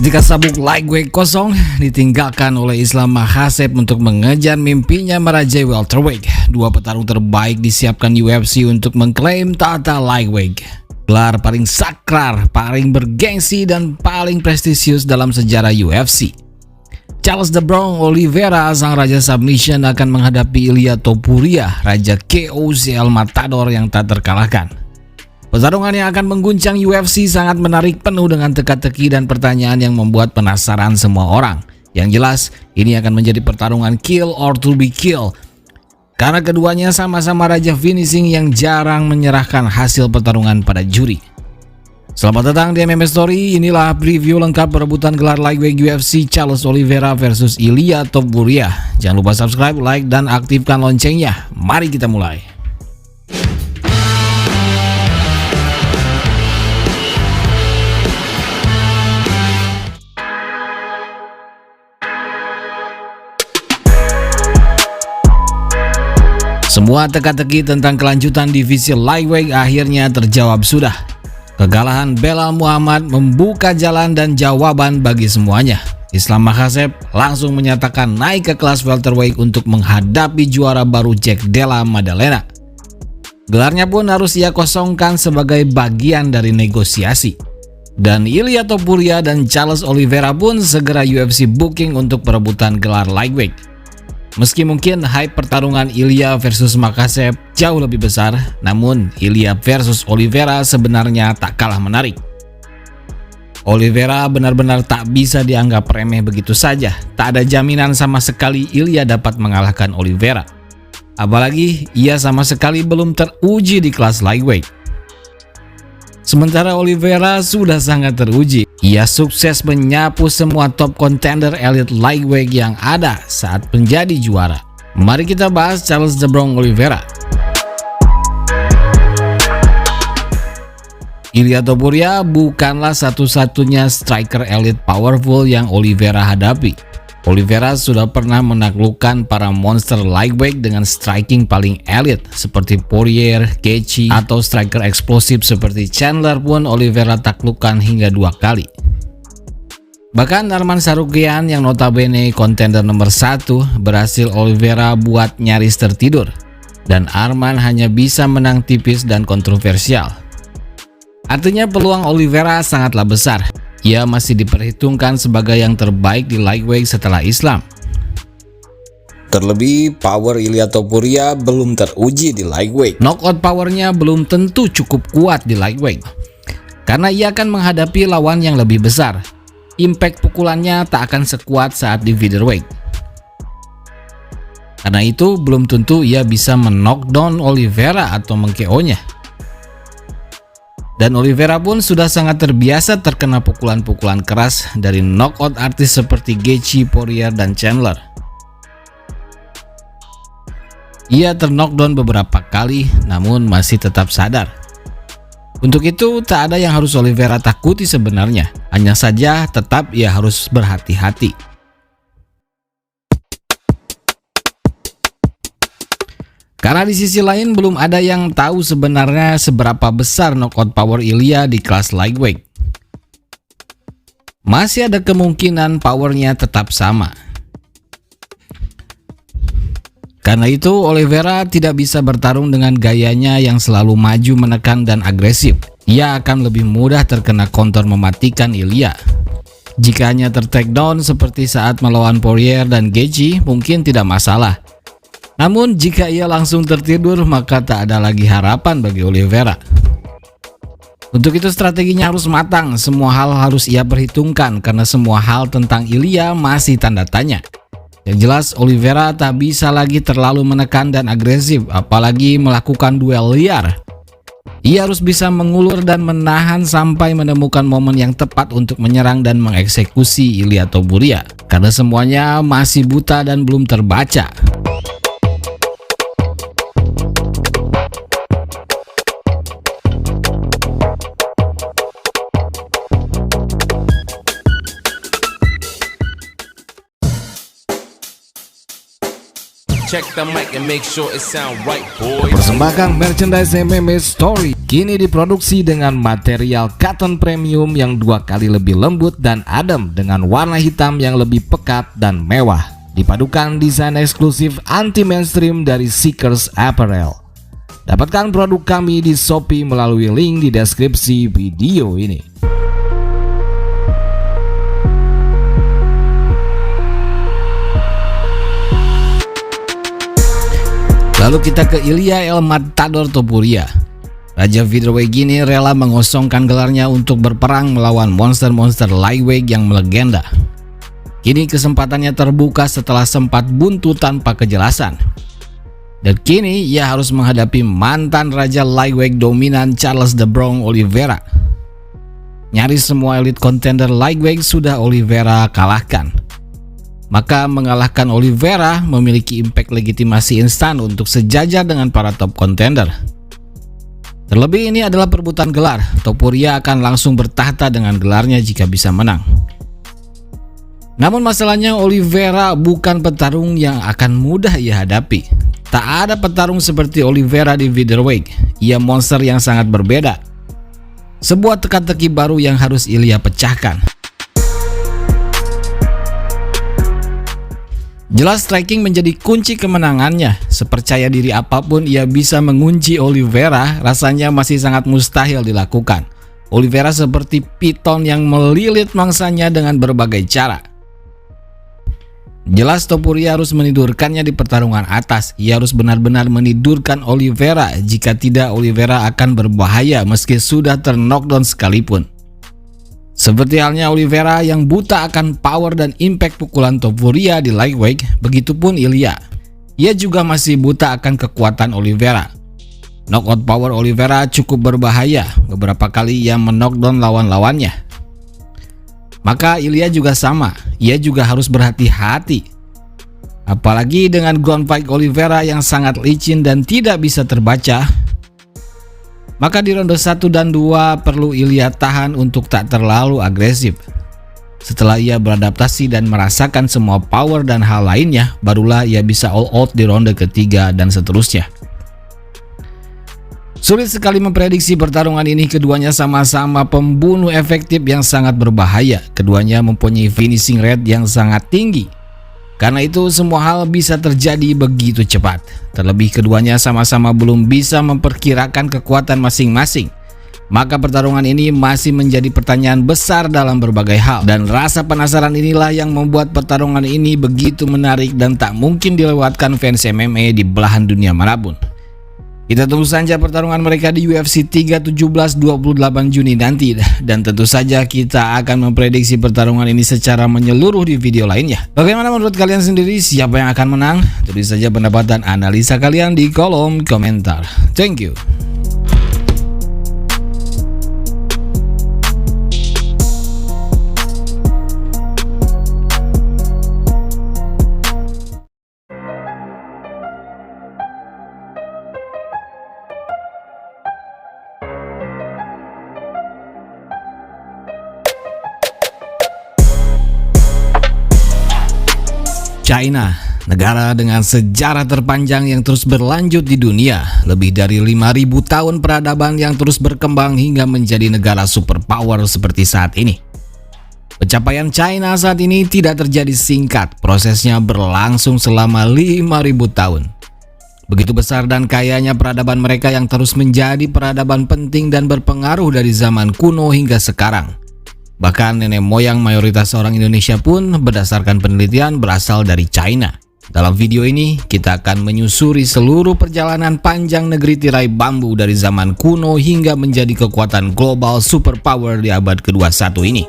Ketika sabuk lightweight kosong ditinggalkan oleh Islam Makhachev untuk mengejar mimpinya merajai welterweight, dua petarung terbaik disiapkan UFC untuk mengklaim tahta lightweight. Gelar paling sakral, paling bergengsi, dan paling prestisius dalam sejarah UFC. Charles "The Bronx" Oliveira, sang raja submission, akan menghadapi Ilia Topuria, raja KOC El Matador yang tak terkalahkan. Pertarungan yang akan mengguncang UFC sangat menarik, penuh dengan teka-teki dan pertanyaan yang membuat penasaran semua orang. Yang jelas, ini akan menjadi pertarungan kill or to be kill, karena keduanya sama-sama raja finishing yang jarang menyerahkan hasil pertarungan pada juri. Selamat datang di MMA Story. Inilah preview lengkap perebutan gelar lightweight UFC Charles Oliveira versus Ilia Topuria. Jangan lupa subscribe, like, dan aktifkan loncengnya. Mari kita mulai. Semua teka-teki tentang kelanjutan divisi lightweight akhirnya terjawab sudah. Kekalahan Belal Muhammad membuka jalan dan jawaban bagi semuanya. Islam Makhachev langsung menyatakan naik ke kelas welterweight untuk menghadapi juara baru Jack Della Maddalena. Gelarnya pun harus ia kosongkan sebagai bagian dari negosiasi. Dan Ilia Topuria dan Charles Oliveira pun segera UFC booking untuk perebutan gelar lightweight. Meski mungkin hype pertarungan Ilia versus Makhachev jauh lebih besar, namun Ilia versus Oliveira sebenarnya tak kalah menarik. Oliveira benar-benar tak bisa dianggap remeh begitu saja. Tak ada jaminan sama sekali Ilia dapat mengalahkan Oliveira. Apalagi ia sama sekali belum teruji di kelas lightweight. Sementara Oliveira sudah sangat teruji. Ia sukses menyapu semua top contender elite lightweight yang ada saat menjadi juara. Mari kita bahas Charles "The Bronx" Oliveira. Ilia Topuria bukanlah satu-satunya striker elite powerful yang Oliveira hadapi. Oliveira sudah pernah menaklukkan para monster lightweight dengan striking paling elite seperti Poirier, Gaethje, atau striker eksplosif seperti Chandler pun Oliveira taklukkan hingga 2 kali. Bahkan Arman Tsarukyan yang notabene kontender nomor 1 berhasil Oliveira buat nyaris tertidur, dan Arman hanya bisa menang tipis dan kontroversial. Artinya peluang Oliveira sangatlah besar. Ia masih diperhitungkan sebagai yang terbaik di lightweight setelah Islam. Terlebih, power Ilia Topuria belum teruji di lightweight. Knockout powernya belum tentu cukup kuat di lightweight, karena ia akan menghadapi lawan yang lebih besar. Impact pukulannya tak akan sekuat saat di featherweight. Karena itu, belum tentu ia bisa men-knockdown Oliveira atau meng-KO-nya. Dan Oliveira pun sudah sangat terbiasa terkena pukulan-pukulan keras dari knockout artis seperti Gaethje, Poirier, dan Chandler. Ia ter-knockdown beberapa kali namun masih tetap sadar. Untuk itu tak ada yang harus Oliveira takuti sebenarnya, hanya saja tetap ia harus berhati-hati. Karena di sisi lain belum ada yang tahu sebenarnya seberapa besar knockout power Ilia di kelas lightweight. Masih ada kemungkinan powernya tetap sama. Karena itu Oliveira tidak bisa bertarung dengan gayanya yang selalu maju menekan dan agresif. Ia akan lebih mudah terkena counter mematikan Ilia. Jika hanya ter-takedown seperti saat melawan Poirier dan Gaethje mungkin tidak masalah. Namun jika ia langsung tertidur maka tak ada lagi harapan bagi Oliveira. Untuk itu strateginya harus matang, semua hal harus ia perhitungkan karena semua hal tentang Ilia masih tanda tanya. Yang jelas Oliveira tak bisa lagi terlalu menekan dan agresif, apalagi melakukan duel liar. Ia harus bisa mengulur dan menahan sampai menemukan momen yang tepat untuk menyerang dan mengeksekusi Ilia Topuria, karena semuanya masih buta dan belum terbaca. Check the mic and make sure it sound right, boys. Persembahkan merchandise MMA Story kini diproduksi dengan material cotton premium yang 2 kali lebih lembut dan adem dengan warna hitam yang lebih pekat dan mewah. Dipadukan desain eksklusif anti-mainstream dari Seekers Apparel. Dapatkan produk kami di Shopee melalui link di deskripsi video ini. Lalu kita ke Ilia El Matador Topuria. Raja featherweight Gini rela mengosongkan gelarnya untuk berperang melawan monster-monster lightweight yang melegenda. Kini kesempatannya terbuka setelah sempat buntu tanpa kejelasan. Dan kini ia harus menghadapi mantan raja lightweight dominan Charles the Bronx Oliveira. Nyaris semua elite contender lightweight sudah Oliveira kalahkan. Maka mengalahkan Oliveira memiliki impact legitimasi instan untuk sejajar dengan para top contender. Terlebih ini adalah perebutan gelar. Topuria akan langsung bertahta dengan gelarnya jika bisa menang. Namun masalahnya Oliveira bukan petarung yang akan mudah ia hadapi. Tak ada petarung seperti Oliveira di featherweight. Ia monster yang sangat berbeda. Sebuah teka-teki baru yang harus Ilia pecahkan. Jelas striking menjadi kunci kemenangannya. Sepercaya diri apapun ia bisa mengunci Oliveira, rasanya masih sangat mustahil dilakukan. Oliveira seperti piton yang melilit mangsanya dengan berbagai cara. Jelas Topuria harus menidurkannya di pertarungan atas. Ia harus benar-benar menidurkan Oliveira. Jika tidak, Oliveira akan berbahaya meski sudah ter-knockdown sekalipun. Seperti halnya Oliveira yang buta akan power dan impact pukulan Topuria di lightweight, begitupun Ilia. Ia juga masih buta akan kekuatan Oliveira. Knockout power Oliveira cukup berbahaya, beberapa kali ia men-knockdown lawan-lawannya. Maka Ilia juga sama, ia juga harus berhati-hati. Apalagi dengan ground fight Oliveira yang sangat licin dan tidak bisa terbaca. Maka di ronde 1 dan 2 perlu Ilia tahan untuk tak terlalu agresif. Setelah ia beradaptasi dan merasakan semua power dan hal lainnya, barulah ia bisa all out di ronde ketiga dan seterusnya. Sulit sekali memprediksi pertarungan ini, keduanya sama-sama pembunuh efektif yang sangat berbahaya. Keduanya mempunyai finishing rate yang sangat tinggi. Karena itu semua hal bisa terjadi begitu cepat. Terlebih keduanya sama-sama belum bisa memperkirakan kekuatan masing-masing. Maka pertarungan ini masih menjadi pertanyaan besar dalam berbagai hal. Dan rasa penasaran inilah yang membuat pertarungan ini begitu menarik dan tak mungkin dilewatkan fans MMA di belahan dunia manapun. Kita tunggu saja pertarungan mereka di UFC 317 28 Juni nanti. Dan tentu saja kita akan memprediksi pertarungan ini secara menyeluruh di video lainnya. Bagaimana menurut kalian sendiri, siapa yang akan menang? Tulis saja pendapat dan analisa kalian di kolom komentar. Thank you. China, negara dengan sejarah terpanjang yang terus berlanjut di dunia, lebih dari 5.000 tahun peradaban yang terus berkembang hingga menjadi negara superpower seperti saat ini. Pencapaian China saat ini tidak terjadi singkat, prosesnya berlangsung selama 5.000 tahun. Begitu besar dan kayanya peradaban mereka yang terus menjadi peradaban penting dan berpengaruh dari zaman kuno hingga sekarang. Bahkan nenek moyang mayoritas orang Indonesia pun berdasarkan penelitian berasal dari China. Dalam video ini kita akan menyusuri seluruh perjalanan panjang negeri tirai bambu dari zaman kuno hingga menjadi kekuatan global superpower di abad ke-21 ini.